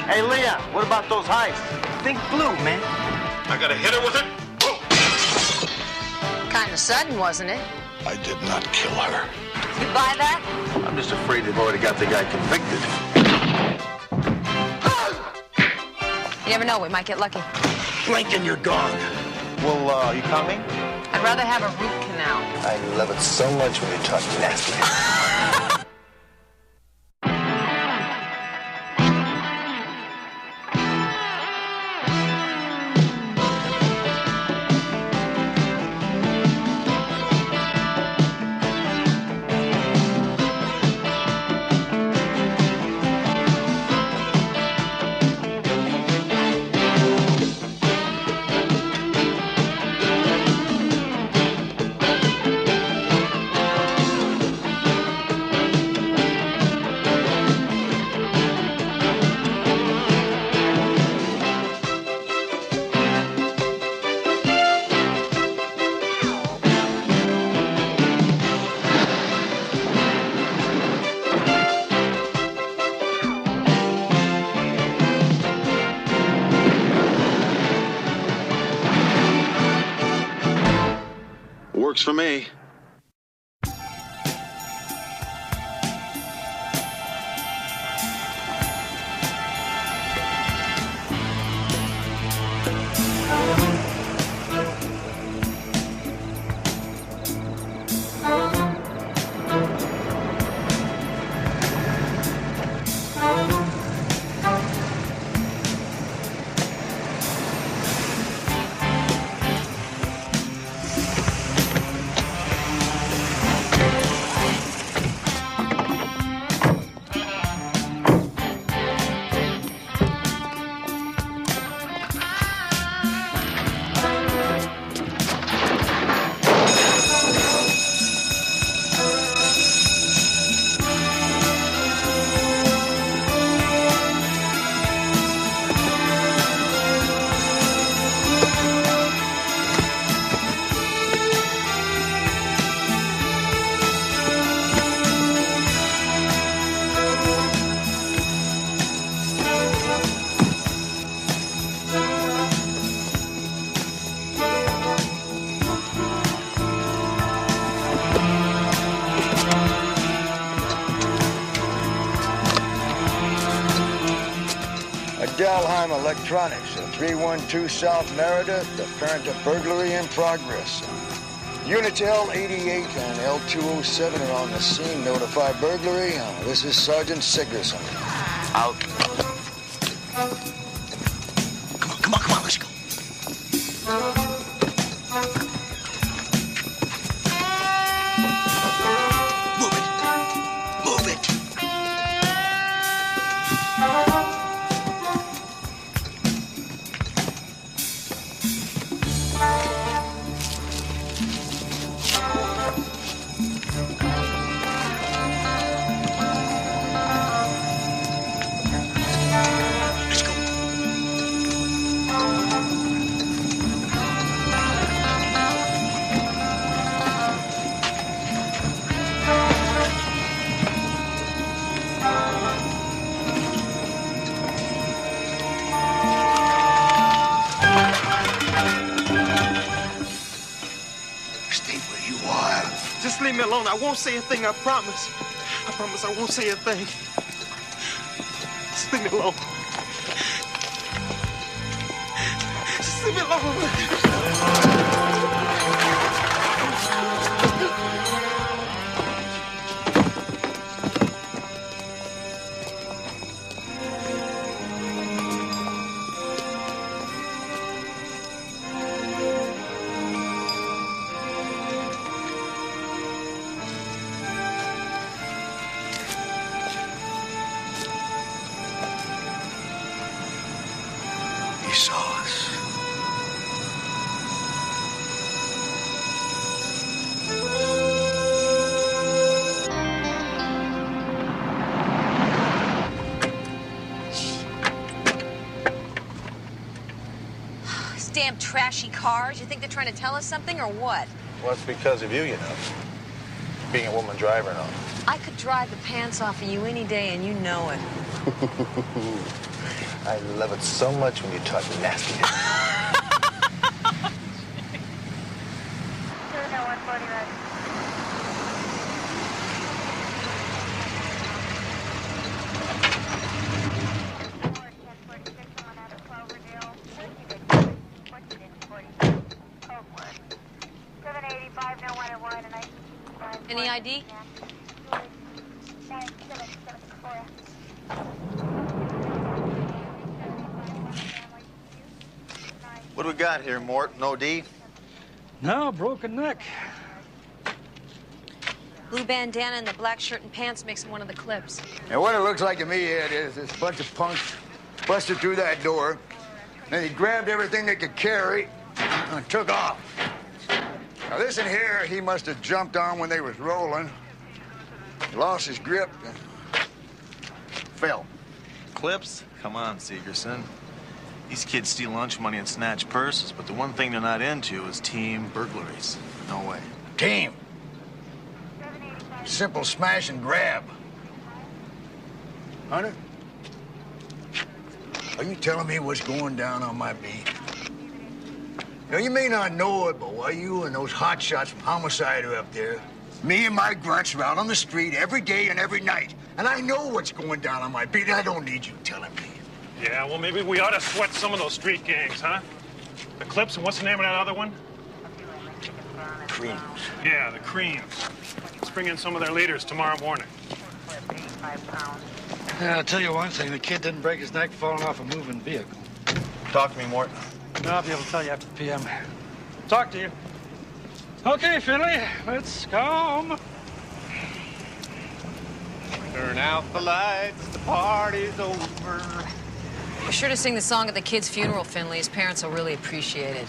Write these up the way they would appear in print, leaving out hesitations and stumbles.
Hey, Leon, what about those heists? Think blue, man. I gotta hit her with it. Kind of sudden, wasn't it? I did not kill her. You buy that? I'm just afraid they've already got the guy convicted. You never know, we might get lucky. Blink and you're gone. Well, you coming? I'd rather have a root canal. I love it so much when you talk nasty. Works for me. Dalheim Electronics, 312 South Merida, the current of burglary in progress. Units L88 and L207 are on the scene. Notify burglary. This is Sergeant Sigerson. Out. Come on, let's go. Move it. Stay where you are. Just leave me alone. I won't say a thing, I promise. I promise I won't say a thing. Just leave me alone. Just leave me alone. He saw us. These damn trashy cars. You think they're trying to tell us something or what? Well, it's because of you, you know. Being a woman driver and all. I could drive the pants off of you any day and you know it. I love it so much when you talk nasty. Any ID? What do we got here, Mort? No D? No, broken neck. Blue bandana and the black shirt and pants makes him one of the Clips. And what it looks like to me, Ed, is this bunch of punks busted through that door. Then he grabbed everything they could carry and took off. Now, this in here, he must have jumped on when they was rolling, lost his grip, and fell. Clips? Come on, Segerson. These kids steal lunch money and snatch purses, but the one thing they're not into is team burglaries. No way. Team. Simple smash and grab. Hunter? Are you telling me what's going down on my beat? Now, you may not know it, but while you and those hotshots from Homicide are up there, me and my grunts are out on the street every day and every night. And I know what's going down on my beat. I don't need you telling me. Yeah, well, maybe we ought to sweat some of those street gangs, huh? The Clips, and what's the name of that other one? Creams. Yeah, the Creams. Let's bring in some of their leaders tomorrow morning. Yeah, I'll tell you one thing. The kid didn't break his neck falling off a moving vehicle. Talk to me, Mort. No, I'll be able to tell you after PM. Talk to you. Okay, Finley, let's go home. Turn out the lights, the party's over. Be sure to sing the song at the kid's funeral, Finley. His parents will really appreciate it.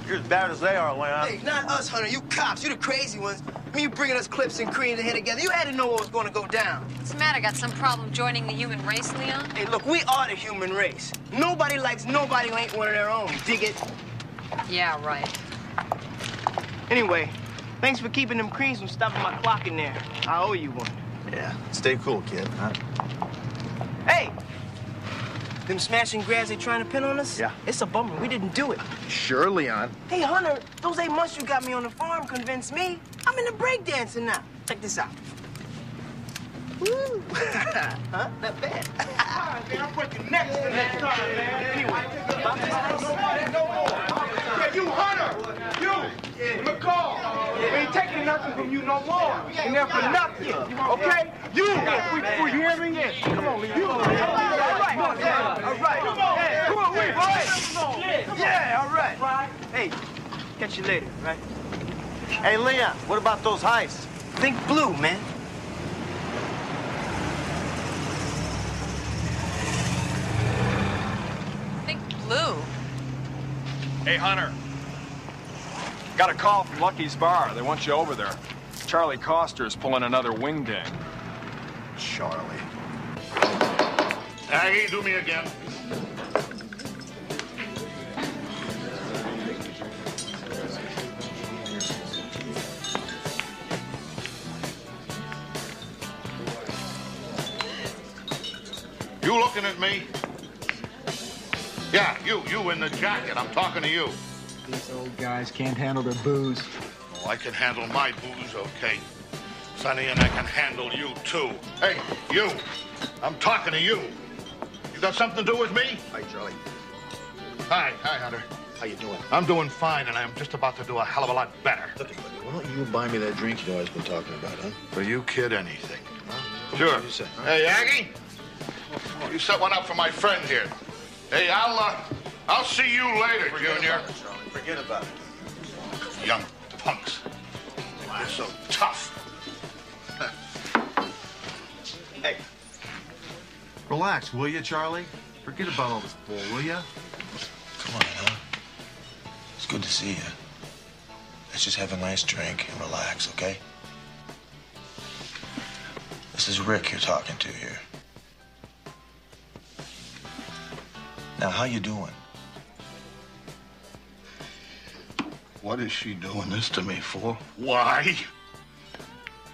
You're as bad as they are, Leon. Hey, not us, Hunter. You cops. You the crazy ones. I mean, you bringing us Clips and Creams ahead together. You had to know what was going to go down. What's the matter? Got some problem joining the human race, Leon? Hey, look, we are the human race. Nobody likes nobody who ain't one of their own. Dig it? Yeah, right. Anyway, thanks for keeping them Creams from stopping my clock in there. I owe you one. Yeah, stay cool, kid, huh? Hey! Them smashing grabs they trying to pin on us? Yeah. It's a bummer. We didn't do it. Sure, Leon. Hey, Hunter, those 8 months you got me on the farm convinced me. I'm into breakdancing now. Check this out. Woo! Huh? Not bad. Man, I'm breaking necks the next time, man. Anyway, Yeah, you Hunter! You! McCall! We ain't taking nothing from you no more. Ain't there for nothing. Okay? You! You hear me? Come on, Leon. You! All right. Hey, come on, wait, boy! Yeah, all right. hey, catch you later, right? Hey, Leon, what about those heists? Think blue, man. Think blue. Hey, Hunter. Got a call from Lucky's Bar. They want you over there. Charlie Coster's pulling another wing ding. Charlie. Aggie, do me again. You looking at me? Yeah, you in the jacket. I'm talking to you. These old guys can't handle their booze. Oh, I can handle my booze, okay. Sonny, and I can handle you, too. Hey, you. I'm talking to you. You got something to do with me? Hi, Charlie. Hi, Hunter. How you doing? I'm doing fine, and I'm just about to do a hell of a lot better. Look, buddy, why don't you buy me that drink you always been talking about, huh? For you, kid, anything. Huh? Sure. You say, huh? Hey, Aggie, you set one up for my friend here. Hey, I'll see you later, Junior. Forget about it. Young punks. You're so tough. Hey. Relax, will you, Charlie? Forget about all this bull, will you? Come on, huh? It's good to see you. Let's just have a nice drink and relax, okay? This is Rick you're talking to here. Now, how you doing? What is she doing this to me for? Why?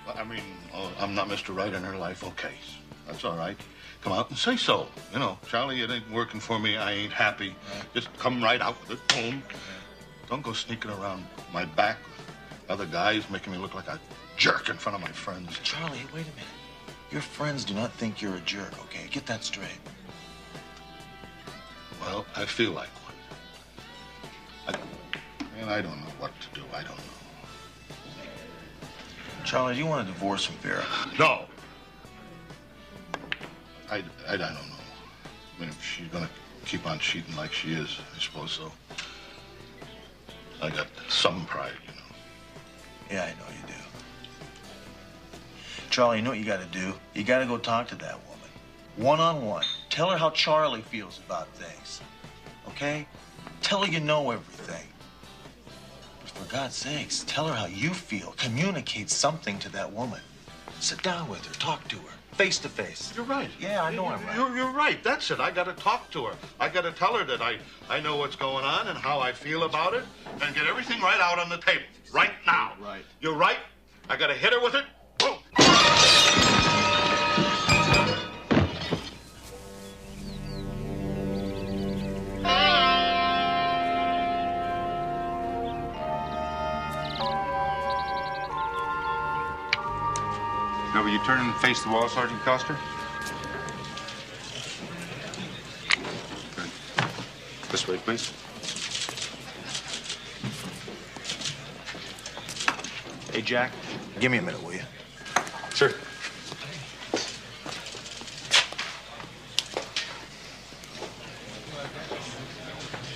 Well, I mean, I'm not Mr. Right in her life. Okay, that's all right. Come out and say so. You know, Charlie, it ain't working for me. I ain't happy. Just come right out with it. Boom. Don't go sneaking around my back with other guys making me look like a jerk in front of my friends. Charlie, wait a minute. Your friends do not think you're a jerk, okay? Get that straight. Well, I feel like one. And I don't know what to do. I don't know. Charlie, do you want a divorce from Vera? No. I don't know. I mean, if she's gonna keep on cheating like she is, I suppose so. I got some pride, you know. Yeah, I know you do. Charlie, you know what you gotta do? You gotta go talk to that woman. One-on-one. Tell her how Charlie feels about things. Okay? Tell her you know everything. But for God's sakes, tell her how you feel. Communicate something to that woman. Sit down with her. Talk to her. Face to face. You're right. Yeah, I know I'm right. You're right. That's it. I got to talk to her. I got to tell her that I know what's going on and how I feel about it and get everything right out on the table. Right now. Right. You're right. I got to hit her with it. Boom. Now, will you turn and face the wall, Sergeant Custer? Good. This way, please. Hey, Jack, give me a minute, will you? Sure.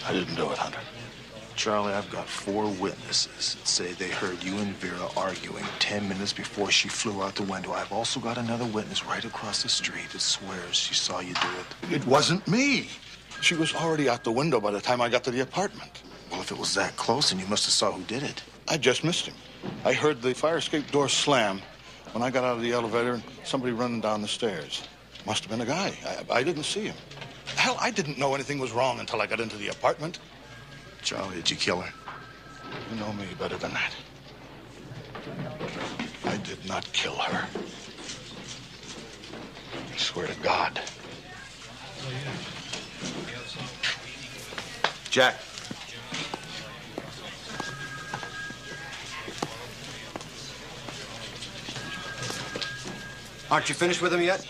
I didn't do it, Hunter. Charlie, I've got 4 witnesses that say they heard you and Vera arguing 10 minutes before she flew out the window. I've also got another witness right across the street that swears she saw you do it. It wasn't me. She was already out the window by the time I got to the apartment. Well, if it was that close, then you must have saw who did it. I just missed him. I heard the fire escape door slam when I got out of the elevator and somebody running down the stairs. Must have been a guy. I didn't see him. Hell, I didn't know anything was wrong until I got into the apartment. Charlie, did you kill her? You know me better than that. I did not kill her. I swear to God. Jack. Aren't you finished with him yet?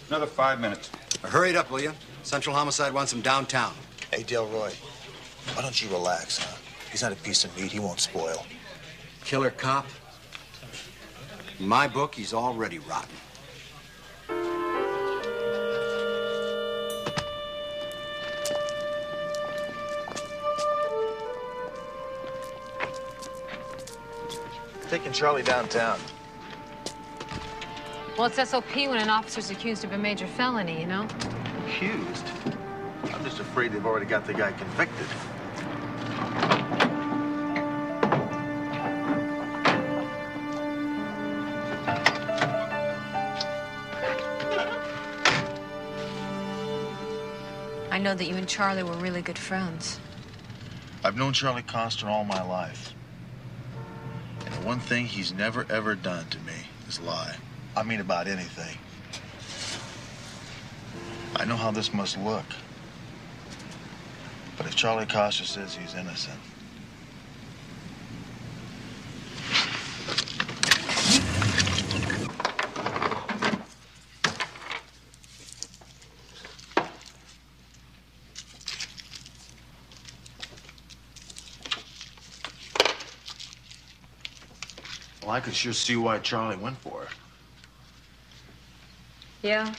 Another 5 minutes. Hurry it up, will you? Central Homicide wants him downtown. Hey, Delroy, why don't you relax, huh? He's not a piece of meat. He won't spoil. Killer cop? In my book, he's already rotten. Taking Charlie downtown. Well, it's SOP when an officer's accused of a major felony, you know? Accused? I'm just afraid they've already got the guy convicted. I know that you and Charlie were really good friends. I've known Charlie Coster all my life. And the one thing he's never, ever done to me is lie. I mean about anything. I know how this must look. But if Charlie Coster says he's innocent... Well, I could sure see why Charlie went for her. Yeah.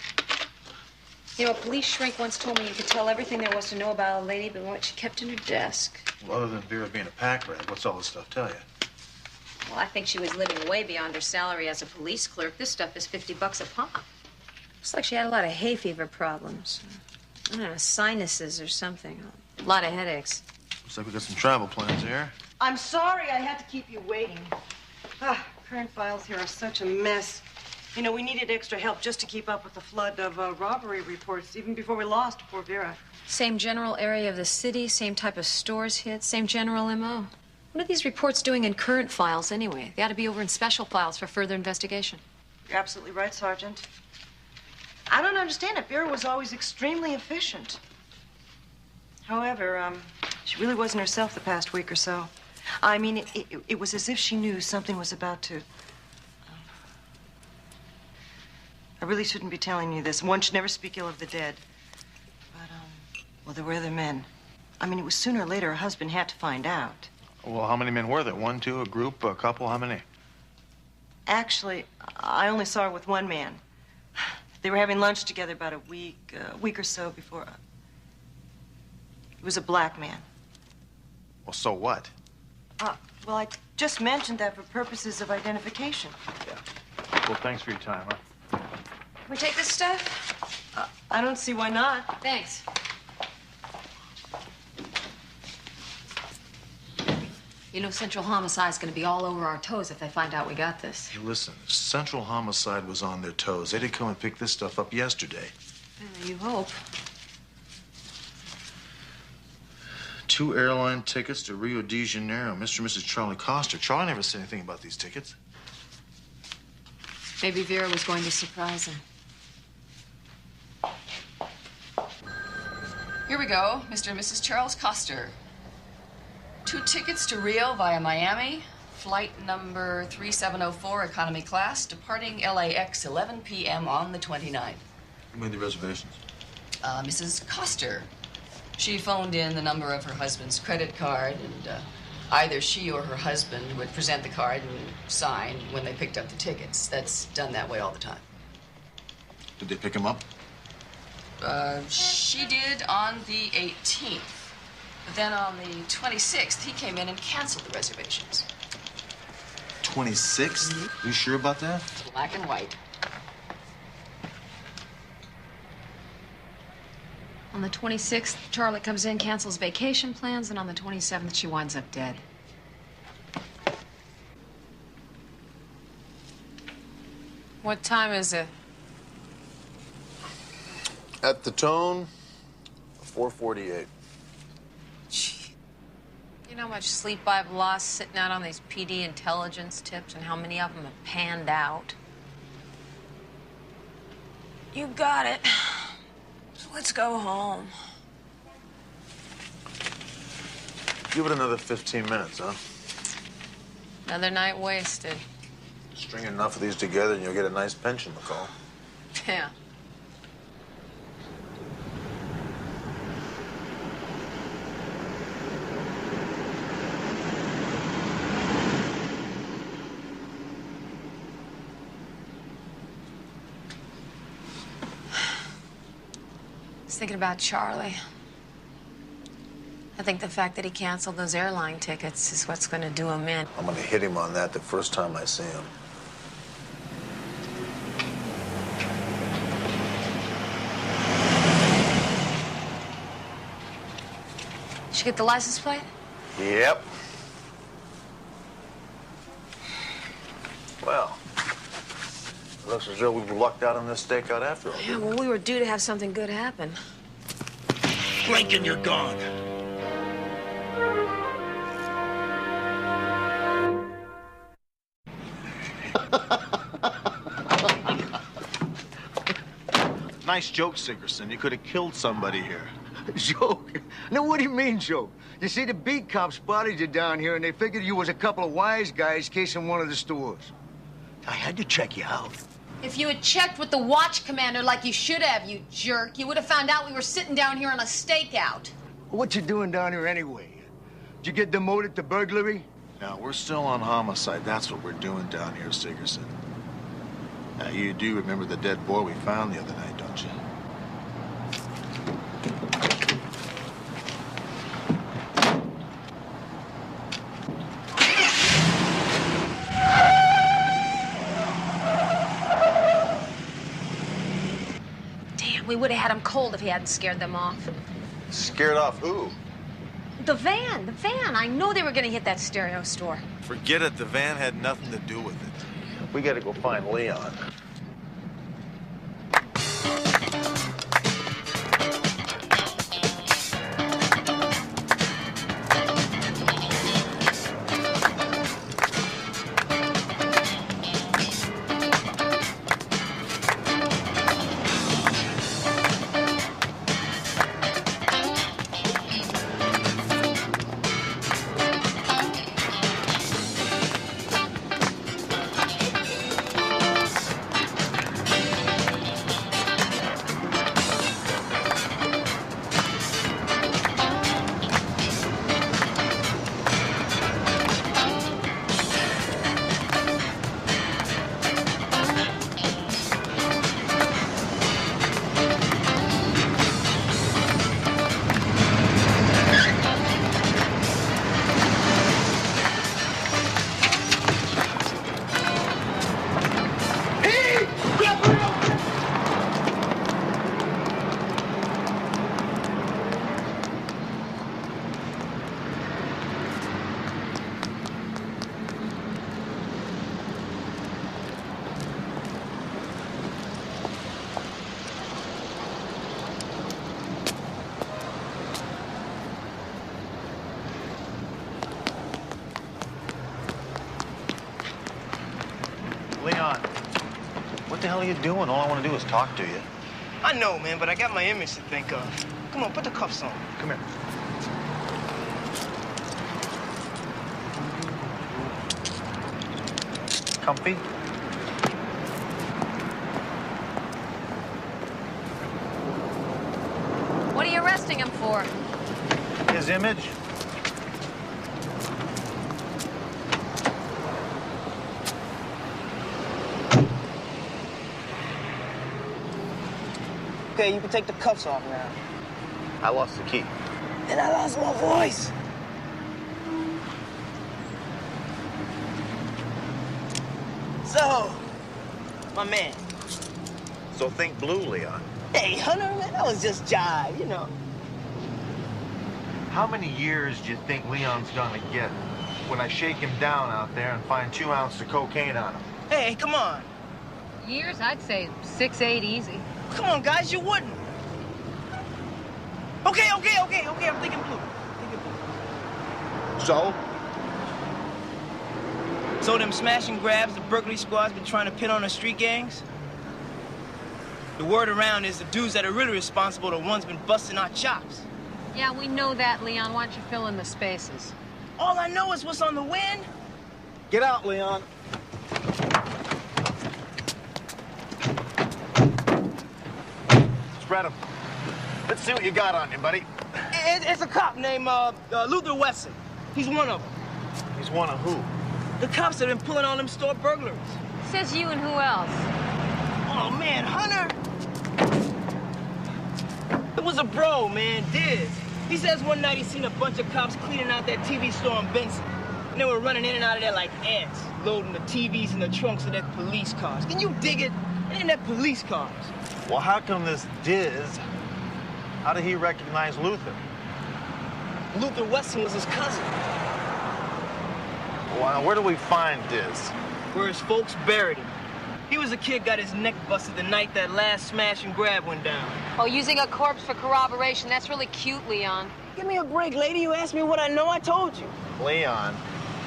You know, a police shrink once told me you could tell everything there was to know about a lady but what she kept in her desk. Well, other than Vera being a pack rat, what's all this stuff tell you? Well, I think she was living way beyond her salary as a police clerk. This stuff is $50 a pop. Looks like she had a lot of hay fever problems. I don't know, sinuses or something. A lot of headaches. Looks like we got some travel plans here. I'm sorry I had to keep you waiting. Current files here are such a mess. You know, we needed extra help just to keep up with the flood of robbery reports, even before we lost poor Vera. Same general area of the city, same type of stores hit, same general M.O. What are these reports doing in current files anyway? They ought to be over in special files for further investigation. You're absolutely right, Sergeant. I don't understand it. Vera was always extremely efficient. However, she really wasn't herself the past week or so. I mean, it was as if she knew something was about to... I really shouldn't be telling you this. One should never speak ill of the dead. But, well, there were other men. I mean, it was sooner or later her husband had to find out. Well, how many men were there? One, two, a group, a couple? How many? Actually, I only saw her with one man. They were having lunch together about a week or so before. He was a black man. Well, so what? Well, I just mentioned that for purposes of identification. Yeah. Well, thanks for your time, huh? Can we take this stuff? I don't see why not. Thanks. You know, Central Homicide's gonna be all over our toes if they find out we got this. Hey, listen, Central Homicide was on their toes. They did come and pick this stuff up yesterday. You hope. 2 airline tickets to Rio de Janeiro. Mr. and Mrs. Charlie Coster. Charlie never said anything about these tickets. Maybe Vera was going to surprise him. Here we go, Mr. and Mrs. Charles Coster. 2 tickets to Rio via Miami. Flight number 3704, economy class, departing LAX 11 p.m. on the 29th. Who made the reservations? Mrs. Coster. She phoned in the number of her husband's credit card, and either she or her husband would present the card and sign when they picked up the tickets. That's done that way all the time. Did they pick him up? She did on the 18th. But then on the 26th, he came in and canceled the reservations. 26th? You sure about that? Black and white. On the 26th, Charlie comes in, cancels vacation plans, and on the 27th, she winds up dead. What time is it? At the tone, 4:48. You know how much sleep I've lost sitting out on these PD intelligence tips and how many of them have panned out? You got it. So let's go home. Give it another 15 minutes, huh? Another night wasted. String enough of these together and you'll get a nice pension, McCall. Yeah. Thinking about Charlie. I think the fact that he canceled those airline tickets is what's going to do him in. I'm gonna hit him on that the first time I see him. Did you get the license plate? Yep. Well, looks as though we've lucked out on this stakeout after all. Yeah, well, we were due to have something good happen. Blink and you're gone. Nice joke, Sigerson. You could have killed somebody here. Joke? No, what do you mean, joke? You see, the beat cops spotted you down here, and they figured you was a couple of wise guys casing one of the stores. I had to check you out. If you had checked with the watch commander like you should have, you jerk, you would have found out we were sitting down here on a stakeout. What you doing down here anyway? Did you get demoted to burglary? Now, we're still on homicide. That's what we're doing down here, Sigerson. Now, you do remember the dead boy we found the other night, don't you? We would have had him cold if he hadn't scared them off. Scared off who? The van. I know they were going to hit that stereo store. Forget it. The van had nothing to do with it. We got to go find Leon. Leon, what the hell are you doing? All I want to do is talk to you. I know, man, but I got my image to think of. Come on, put the cuffs on. Come here. Comfy? What are you arresting him for? His image? Okay, you can take the cuffs off now. I lost the key. And I lost my voice. So, my man. So think blue, Leon. Hey, Hunter, man, that was just jive, you know. How many years do you think Leon's gonna get when I shake him down out there and find 2 ounces of cocaine on him? Hey, come on. Years? I'd say 6, 8 easy. Come on, guys, you wouldn't. Okay, I'm thinking blue. So? So them smash and grabs the burglary squad's been trying to pin on the street gangs? The word around is the dudes that are really responsible are the ones been busting our chops. Yeah, we know that, Leon. Why don't you fill in the spaces? All I know is what's on the wind. Get out, Leon. Spread them. Let's see what you got on you, buddy. It's a cop named Luther Wesson. He's one of them. He's one of who? The cops that have been pulling on them store burglaries. Says you and who else? Oh, man, Hunter. It was a bro, man, Diz. He says one night he seen a bunch of cops cleaning out that TV store on Benson. And they were running in and out of there like ants, loading the TVs in the trunks of their police cars. Can you dig it? And their police cars. Well, how come this Diz, how did he recognize Luther? Luther Wesson was his cousin. Well, where do we find Diz? Where his folks buried him. He was a kid got his neck busted the night that last smash and grab went down. Oh, using a corpse for corroboration. That's really cute, Leon. Give me a break, lady. You asked me what I know, I told you. Leon.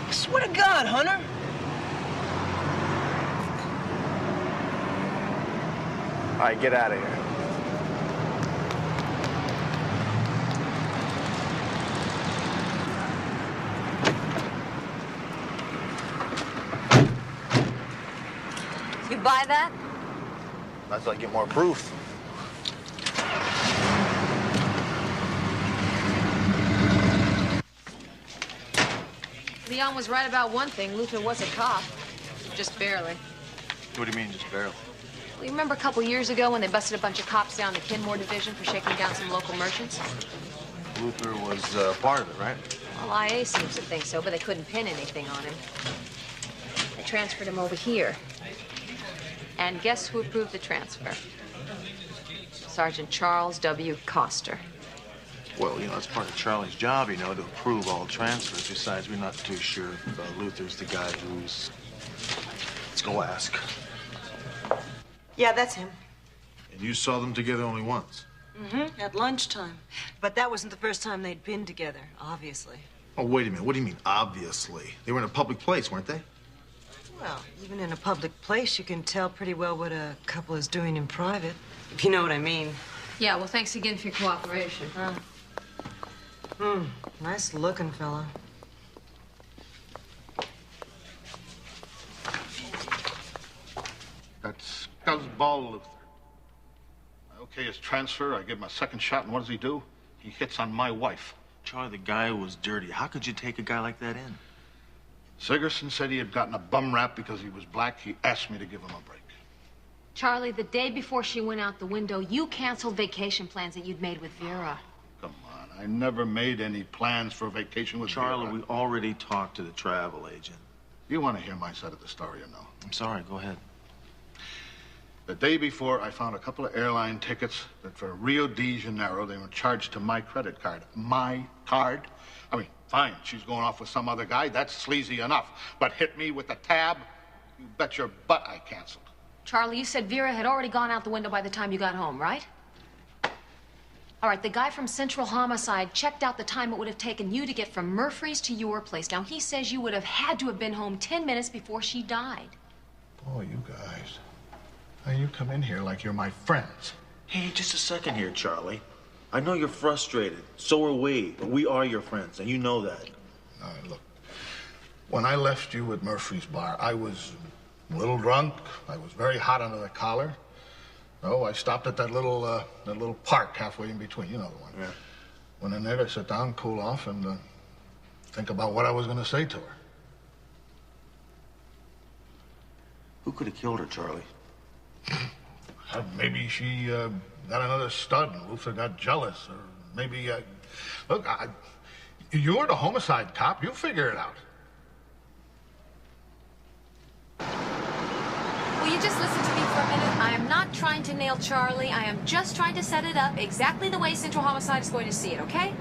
I swear to God, Hunter. All right, get out of here. You buy that? That's like get more proof. Leon was right about one thing. Luther was a cop. Just barely. What do you mean, just barely? Well, you remember a couple years ago when they busted a bunch of cops down the Kenmore division for shaking down some local merchants? Luther was part of it, right? Well, IA seems to think so, but they couldn't pin anything on him. They transferred him over here. And guess who approved the transfer? Sergeant Charles W. Coster. Well, you know, it's part of Charlie's job, you know, to approve all transfers. Besides, we're not too sure if Luther's the guy who's... Let's go ask. Yeah, that's him. And you saw them together only once? Mm-hmm. At lunchtime. But that wasn't the first time they'd been together, obviously. Oh, wait a minute. What do you mean, obviously? They were in a public place, weren't they? Well, even in a public place, you can tell pretty well what a couple is doing in private, if you know what I mean. Yeah, well, thanks again for your cooperation. Nice looking fella. That's Scuzzball Luther. I okay his transfer, I give him a second shot, and what does he do? He hits on my wife. Charlie, the guy was dirty. How could you take a guy like that in? Sigerson said he had gotten a bum rap because he was black. He asked me to give him a break. Charlie, the day before she went out the window, you canceled vacation plans that you'd made with Vera. Come on, I never made any plans for a vacation with Charlie, Vera. we already talked to the travel agent. You want to hear my side of the story or no? I'm sorry, go ahead. The day before, I found a couple of airline tickets that for Rio de Janeiro, they were charged to my credit card. My card? I mean, fine, she's going off with some other guy. That's sleazy enough. But hit me with a tab, you bet your butt I canceled. Charlie, you said Vera had already gone out the window by the time you got home, right? All right, the guy from Central Homicide checked out the time it would have taken you to get from Murphy's to your place. Now, he says you would have had to have been home 10 minutes before she died. Boy, you guys. Now, you come in here like you're my friends. Hey, just a second here, Charlie. I know you're frustrated. So are we. But we are your friends, and you know that. Look, when I left you at Murphy's bar, I was a little drunk. I was very hot under the collar. Oh, I stopped at that little park halfway in between. You know the one. Yeah. Went in there to sit down, cool off, and think about what I was going to say to her. Who could have killed her, Charlie? Maybe she got another stud and Luther got jealous. Or maybe, look, you're the homicide cop. You figure it out. Will you just listen to me for a minute? I am not trying to nail Charlie. I am just trying to set it up exactly the way Central Homicide is going to see it, okay?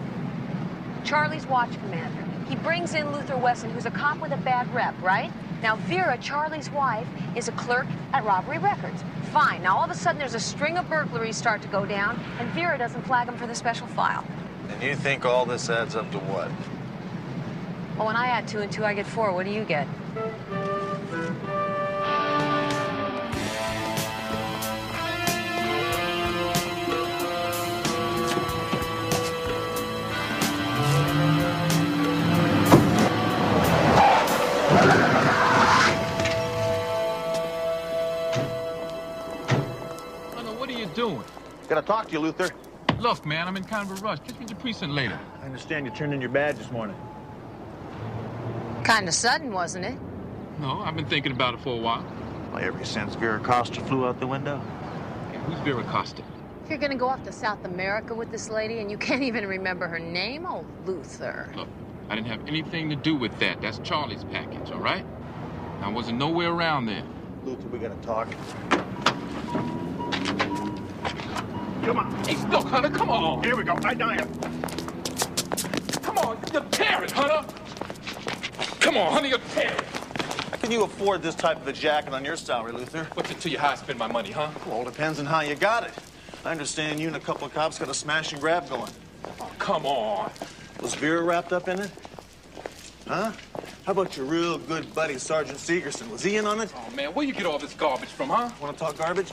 Charlie's watch commander. He brings in Luther Wesson, who's a cop with a bad rep, right? Now, Vera, Charlie's wife, is a clerk at Robbery Records. Fine. Now, all of a sudden, there's a string of burglaries start to go down, and Vera doesn't flag them for the special file. And you think all this adds up to what? Well, when I add 2 and 2, I get 4. What do you get? Doing? Gotta talk to you, Luther. Look, man, I'm in kind of a rush. Catch me at the precinct later. I understand you turned in your badge this morning. Kind of sudden, wasn't it? No, I've been thinking about it for a while. Well, ever since Vera Costa flew out the window? Hey, who's Vera Costa? You're gonna go off to South America with this lady and you can't even remember her name? Oh, Luther. Look, I didn't have anything to do with that. That's Charlie's package, all right? I wasn't nowhere around there. Luther, we gotta talk. Come on. Hey, look, Hunter, come on. Here we go. Right down here. Come on, you're tearing, Hunter. Come on, Hunter, you're tearing. How can you afford this type of a jacket on your salary, Luther? What's it to you how I spend my money, huh? Well, it depends on how you got it. I understand you and a couple of cops got a smash and grab going. Oh, come on. Was Vera wrapped up in it? Huh? How about your real good buddy, Sergeant Segerson? Was he in on it? Oh, man, where you get all this garbage from, huh? Want to talk garbage?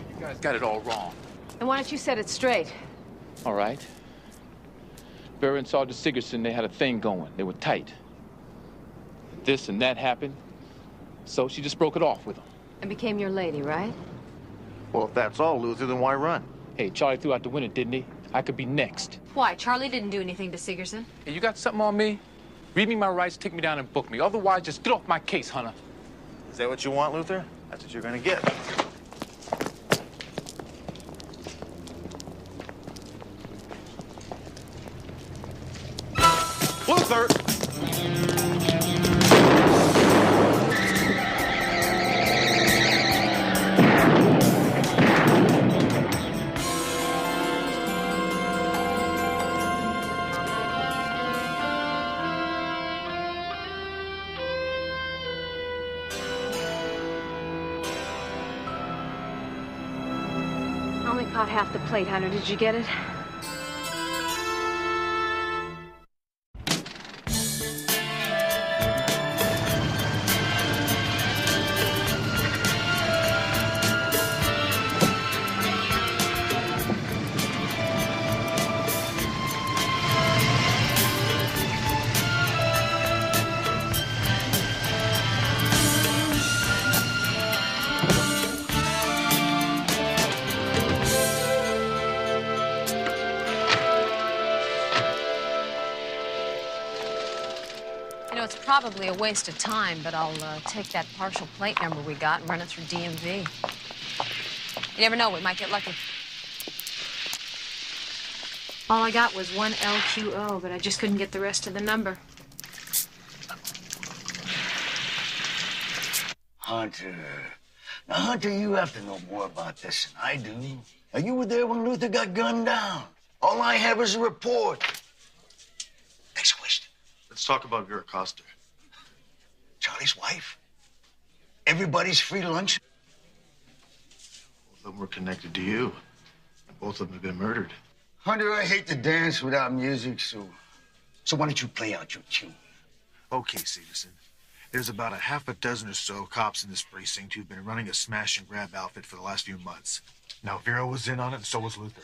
You guys got it all wrong. And why don't you set it straight? All right. Vera and Sergeant Segerson, they had a thing going. They were tight. This and that happened, so she just broke it off with him. And became your lady, right? Well, if that's all, Luther, then why run? Hey, Charlie threw out the window, didn't he? I could be next. Why? Charlie didn't do anything to Sigerson. Hey, you got something on me? Read me my rights, take me down and book me. Otherwise, just get off my case, Hunter. Is that what you want, Luther? That's what you're gonna get. Luther! I only caught half the plate, Hunter. Did you get it? You know, it's probably a waste of time, but I'll take that partial plate number we got and run it through DMV. You never know, we might get lucky. All I got was one LQO, but I just couldn't get the rest of the number. Hunter. Now, Hunter, you have to know more about this than I do. Now, you were there when Luther got gunned down. All I have is a report. Next question. Let's talk about Vera Costa. Charlie's wife? Everybody's free lunch? Both of them were connected to you. And both of them have been murdered. Hunter, I hate to dance without music, so why don't you play out your tune? Okay, Severson. There's about a half a dozen or so cops in this precinct who've been running a smash and grab outfit for the last few months. Now, Vera was in on it, and so was Luther.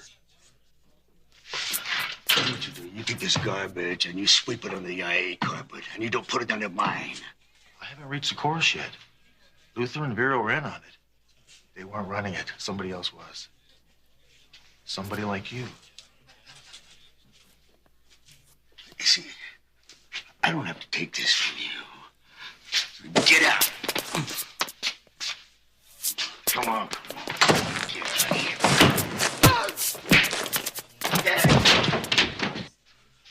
What you do? You take this garbage and you sweep it under the IA carpet, and you don't put it under mine. I haven't reached the chorus yet. Luther and Vera were in on it. They weren't running it. Somebody else was. Somebody like you. You see, I don't have to take this from you. Get out. Come on. Get out of here.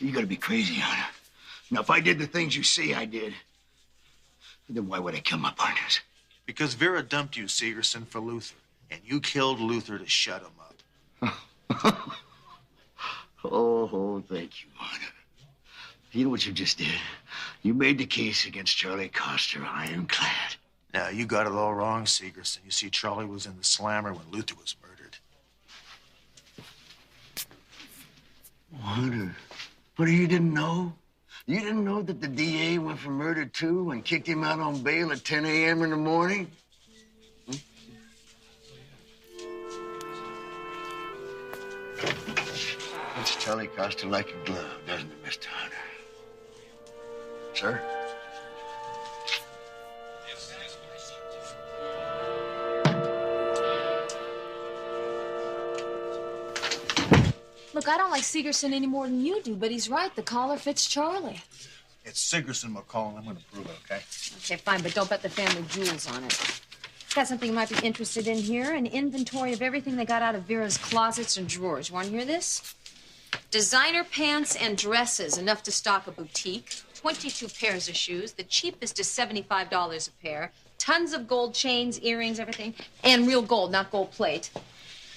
You gotta be crazy, Hunter. Now, if I did the things you say I did, then why would I kill my partners? Because Vera dumped you, Segerson, for Luther. And you killed Luther to shut him up. Oh, thank you, Hunter. You know what you just did? You made the case against Charlie Coster ironclad. Now, you got it all wrong, Segerson. You see, Charlie was in the slammer when Luther was murdered. Hunter, what, you didn't know? You didn't know that the DA went for murder, too, and kicked him out on bail at 10 a.m. in the morning? That's Charlie Coster like a glove, doesn't it, Mr. Hunter? Sir? Look, I don't like Sigerson any more than you do, but he's right. The collar fits Charlie. It's Sigerson McCall, and I'm going to prove it, okay? Okay, fine, but don't bet the family jewels on it. Got something you might be interested in here. An inventory of everything they got out of Vera's closets and drawers. Want to hear this? Designer pants and dresses, enough to stock a boutique. 22 pairs of shoes. The cheapest is $75 a pair. Tons of gold chains, earrings, everything. And real gold, not gold plate.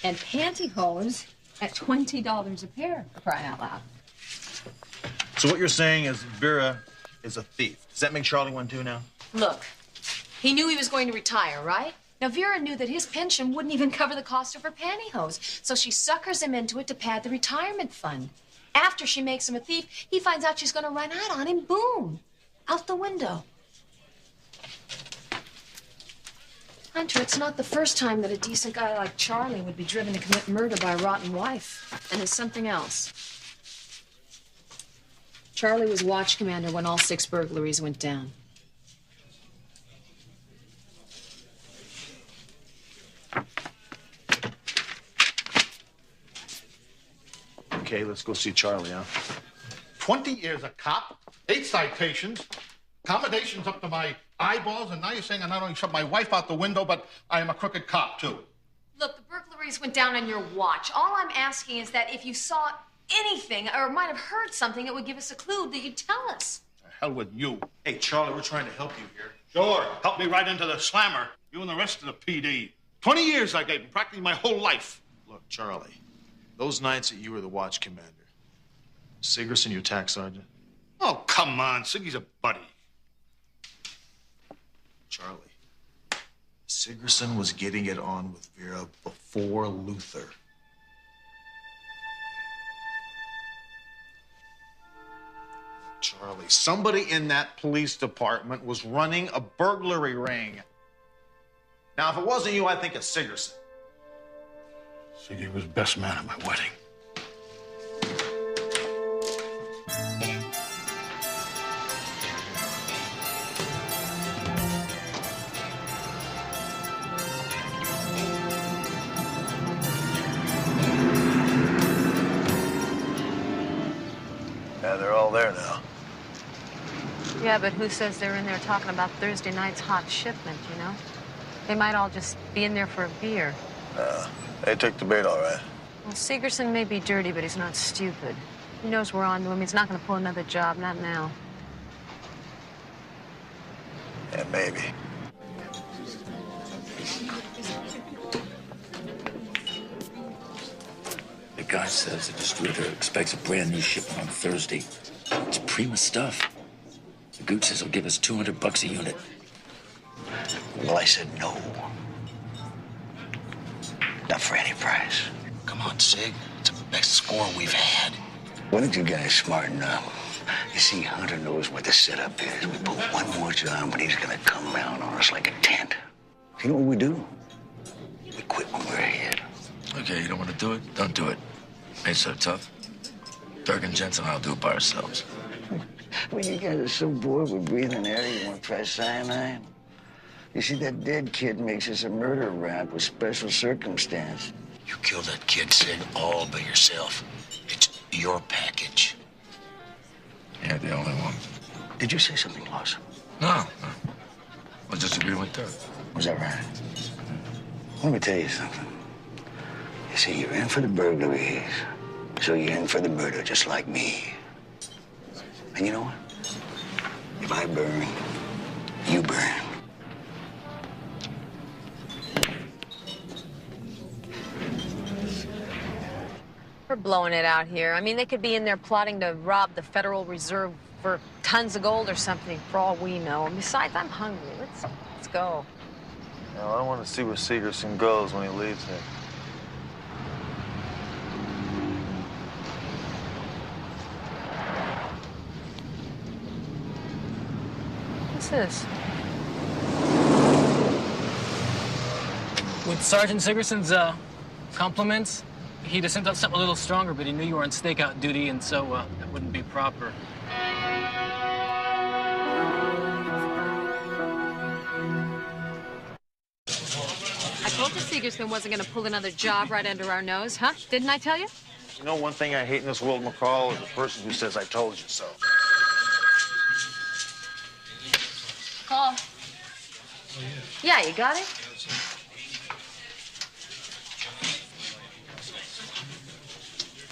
And pantyhose at $20 a pair, for crying out loud. So what you're saying is Vera is a thief. Does that make Charlie one, too, now? Look, he knew he was going to retire, right? Now, Vera knew that his pension wouldn't even cover the cost of her pantyhose, so she suckers him into it to pad the retirement fund. After she makes him a thief, he finds out she's going to run out on him. Boom! Out the window. Hunter, it's not the first time that a decent guy like Charlie would be driven to commit murder by a rotten wife. And there's something else. Charlie was watch commander when all 6 burglaries went down. Let's go see Charlie, huh? 20 years a cop, 8 citations, accommodations up to my eyeballs, and now you're saying I not only shut my wife out the window, but I am a crooked cop, too. Look, the burglaries went down on your watch. All I'm asking is that if you saw anything or might have heard something that would give us a clue, that you'd tell us. The hell with you. Hey, Charlie, we're trying to help you here. Sure. Help me right into the slammer. You and the rest of the PD. 20 years I gave him, practically my whole life. Look, Charlie, those nights that you were the watch commander, Sigerson, your tax sergeant? Oh, come on. Siggy's a buddy. Charlie, Sigerson was getting it on with Vera before Luther. Charlie, somebody in that police department was running a burglary ring. Now, if it wasn't you, I'd think it's Sigerson. Siggy was best man at my wedding. Yeah, they're all there now. Yeah, but who says they're in there talking about Thursday night's hot shipment, you know? They might all just be in there for a beer. They took the bait all right. Well, Sigerson may be dirty, but he's not stupid. He knows we're on to him. He's not going to pull another job, not now. Yeah, maybe. The guy says the distributor expects a brand new shipment on Thursday. It's prima stuff. The Goot says he'll give us $200 a unit. Well, I said no. Not for any price. Come on, Sig. It's the best score we've had. One of you guys smart enough. You see, Hunter knows what the setup is. We put one more job, and he's gonna come down on us like a tent. You know what we do? We quit when we're ahead. Okay, you don't want to do it? Don't do it. Ain't so tough. Dirk and Jensen and I'll do it by ourselves. When you guys are so bored with breathing air, you want to try cyanide? You see, that dead kid makes us a murder rap with special circumstance. You killed that kid, Sig, all by yourself. It's your package. Yeah, the only one. Did you say something, Lawson? No. I was just agreeing with Dirk. Was that right? Let me tell you something. You see, you're in for the burglaries, so you're in for the murder, just like me. And you know what? If I burn, you burn. We're blowing it out here. I mean, they could be in there plotting to rob the Federal Reserve for tons of gold or something, for all we know. And besides, I'm hungry. Let's go. No, I don't want to see where Sigerson goes when he leaves here. What's this? With Sergeant Sigerson's compliments, he'd have sent out something a little stronger, but he knew you were on stakeout duty, and so that wouldn't be proper. I told you Sigerson wasn't going to pull another job right under our nose, huh? Didn't I tell you? You know, one thing I hate in this world, McCall, is the person who says, I told you so. Call. Yeah, you got it?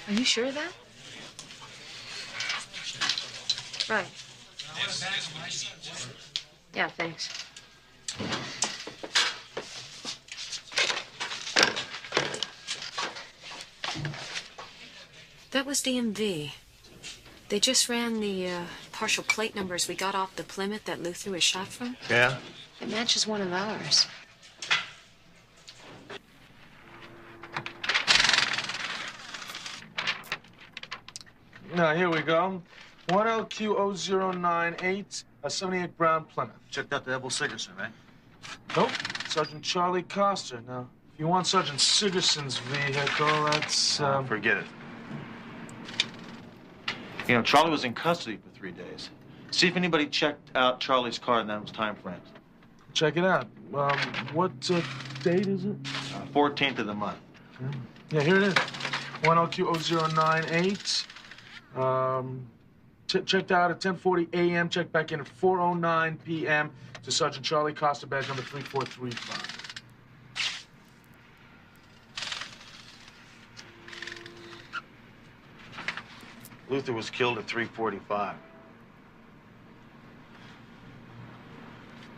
Are you sure of that? Right. Yeah, thanks. That was DMV. They just ran the partial plate numbers we got off the Plymouth that Luther was shot from. Yeah? It matches one of ours. Now, here we go. 1LQ0098, a 78 Brown Plymouth. Checked out the Devil Sigerson, right? Nope. Sergeant Charlie Coster. Now, if you want Sergeant Sigerson's vehicle, that's, Forget it. You know, Charlie was in custody for 3 days. See if anybody checked out Charlie's car in those time frames. Check it out. What date is it? 14th of the month. Yeah, here it is. 102-0098. Checked out at 10:40 a.m. Checked back in at 4:09 p.m. to Sergeant Charlie Costa, badge number 3435. Luther was killed at 3:45.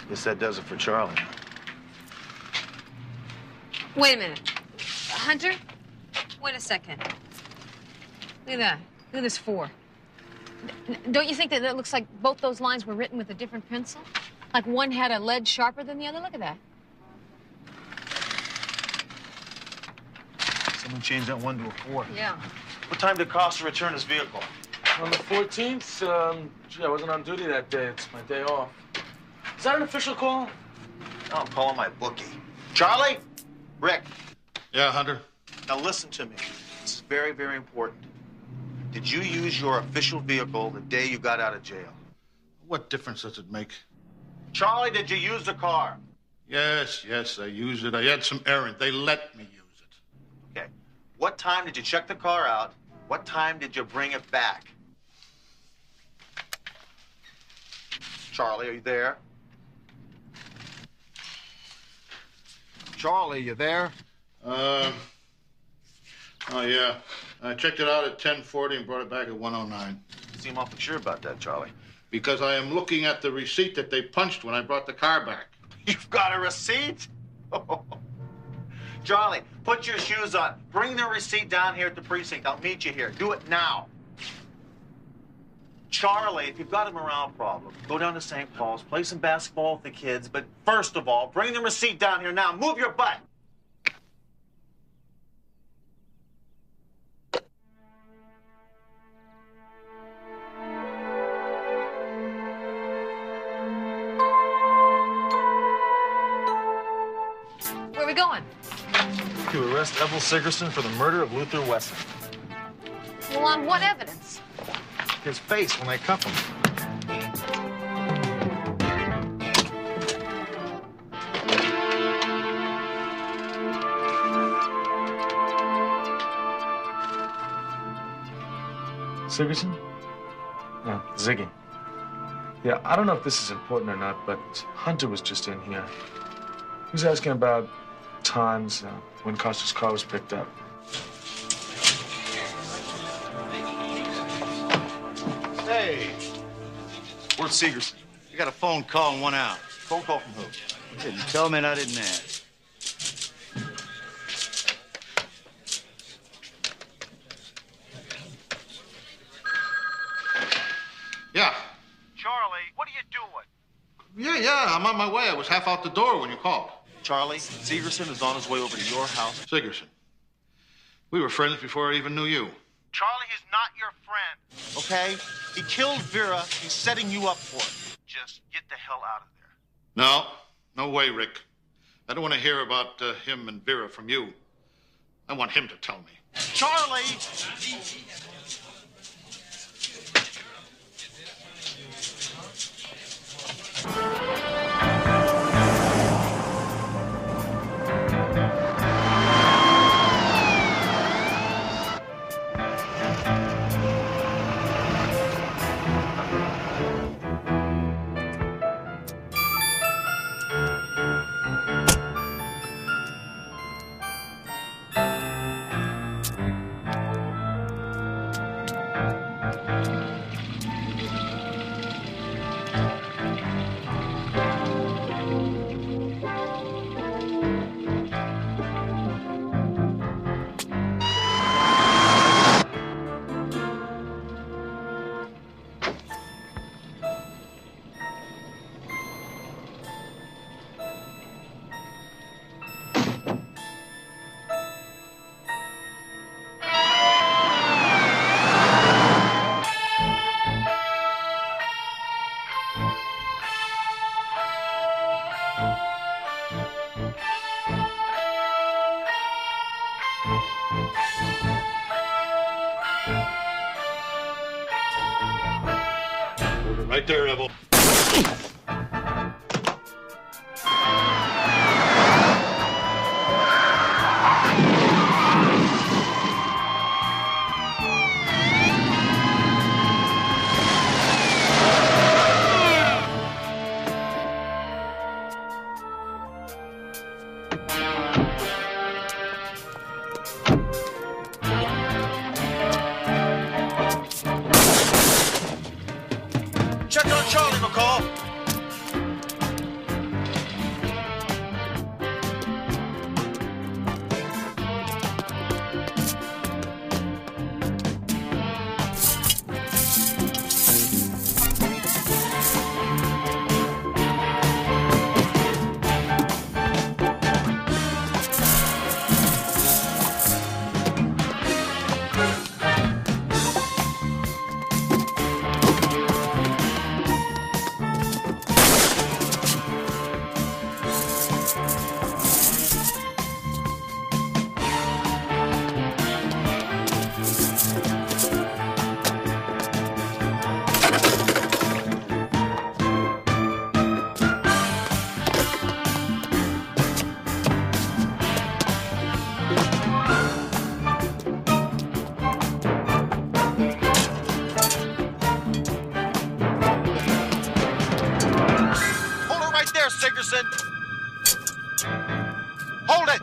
Guess that does it for Charlie. Wait a minute. Hunter? Wait a second. Look at that. Look at this 4. Don't you think that it looks like both those lines were written with a different pencil? Like one had a lead sharper than the other? Look at that. Someone changed that 1 to a 4. Yeah. What time did Costa return his vehicle? On the 14th, gee, I wasn't on duty that day. It's my day off. Is that an official call? No, I'm calling my bookie. Charlie? Rick. Yeah, Hunter? Now listen to me. This is very, very important. Did you use your official vehicle the day you got out of jail? What difference does it make? Charlie, did you use the car? Yes, I used it. I had some errand. They let me use it. Okay. What time did you check the car out? What time did you bring it back? Charlie, are you there? Charlie, you there? Oh, yeah. I checked it out at 10:40 and brought it back at 1:09. You seem awfully sure about that, Charlie. Because I am looking at the receipt that they punched when I brought the car back. You've got a receipt? Charlie, put your shoes on. Bring the receipt down here at the precinct. I'll meet you here. Do it now. Charlie, if you've got a morale problem, go down to St. Paul's, play some basketball with the kids, but first of all, bring the receipt down here now. Move your butt. Where are we going? To arrest Evel Sigerson for the murder of Luther Wesson. Well, on what evidence? His face when they cuff him. Sigerson? No, Ziggy. Yeah, I don't know if this is important or not, but Hunter was just in here. He was asking about times when Costa's car was picked up. Hey. Where's Sigerson? You got a phone call and 1 hour. Phone call from who? You tell me I didn't ask. Yeah. Charlie, what are you doing? Yeah, I'm on my way. I was half out the door when you called. Charlie, Sigerson is on his way over to your house. Sigerson. We were friends before I even knew you. Charlie is not your friend, okay? He killed Vera. He's setting you up for it. Just get the hell out of there. No way, Rick. I don't want to hear about him and Vera from you. I want him to tell me. Charlie! Right there, Evel. Check on Charlie, McCall. Sigerson. Hold it!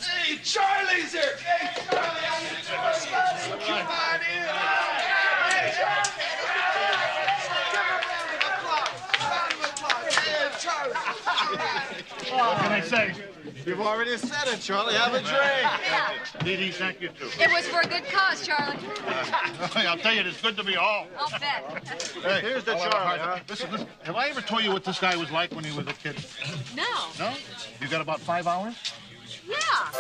Hey, Charlie's here! Hey, Charlie, I'm here. Come on in. Hey, Charlie! What can I say? You've already said it, Charlie. Have a drink. Yeah. Dee Dee, thank you, too. It was for a good cause, Charlie. I'll tell you, it's good to be home. I'll bet. Hey, here's the Charlie, huh? Listen, have I ever told you what this guy was like when he was a kid? No. No? You got about 5 hours? Yeah.